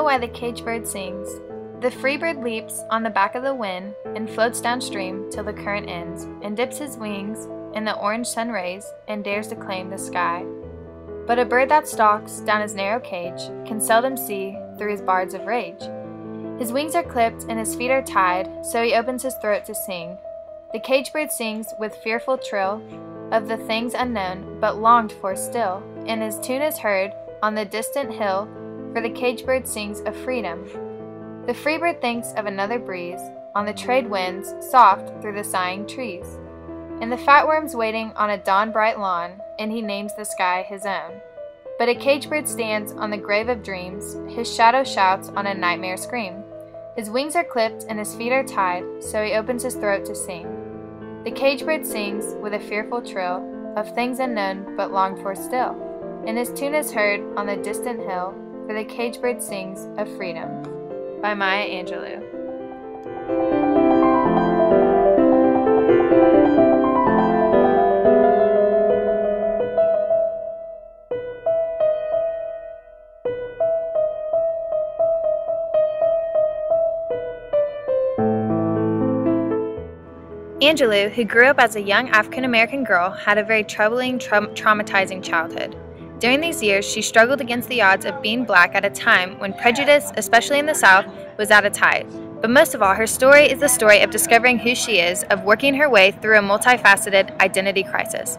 why the caged bird sings. The free bird leaps on the back of the wind and floats downstream till the current ends, and dips his wings in the orange sun rays and dares to claim the sky. But a bird that stalks down his narrow cage can seldom see through his bards of rage. His wings are clipped and his feet are tied, so he opens his throat to sing. The caged bird sings with fearful trill of the things unknown but longed for still, and his tune is heard on the distant hill, for the caged bird sings of freedom. The free bird thinks of another breeze on the trade winds soft through the sighing trees, and the fat worms waiting on a dawn-bright lawn, and he names the sky his own. But a caged bird stands on the grave of dreams, his shadow shouts on a nightmare scream. His wings are clipped and his feet are tied, so he opens his throat to sing. The caged bird sings with a fearful trill of things unknown but longed for still, and his tune is heard on the distant hill, for the caged bird sings of freedom. By Maya Angelou. Angelou, who grew up as a young African-American girl, had a very troubling, traumatizing childhood. During these years, she struggled against the odds of being black at a time when prejudice, especially in the South, was at its height. But most of all, her story is the story of discovering who she is, of working her way through a multifaceted identity crisis.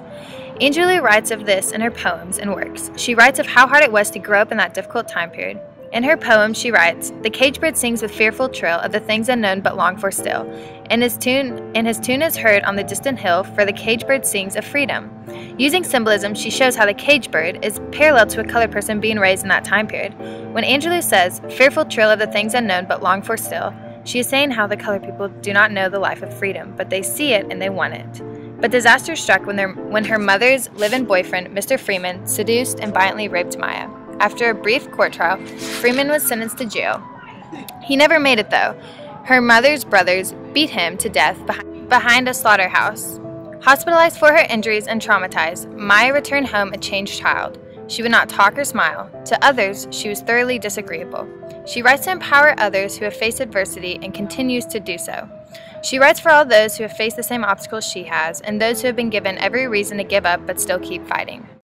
Angelou writes of this in her poems and works. She writes of how hard it was to grow up in that difficult time period. In her poem, she writes, "The caged bird sings with fearful trill of the things unknown but longed for still, and his tune is heard on the distant hill, for the caged bird sings of freedom." Using symbolism, she shows how the caged bird is parallel to a colored person being raised in that time period. When Angelou says, "fearful trill of the things unknown but longed for still," she is saying how the colored people do not know the life of freedom, but they see it and they want it. But disaster struck when her mother's live-in boyfriend, Mr. Freeman, seduced and violently raped Maya. After a brief court trial, Freeman was sentenced to jail. He never made it, though. Her mother's brothers beat him to death behind a slaughterhouse. Hospitalized for her injuries and traumatized, Maya returned home a changed child. She would not talk or smile. To others, she was thoroughly disagreeable. She writes to empower others who have faced adversity and continues to do so. She writes for all those who have faced the same obstacles she has, and those who have been given every reason to give up but still keep fighting.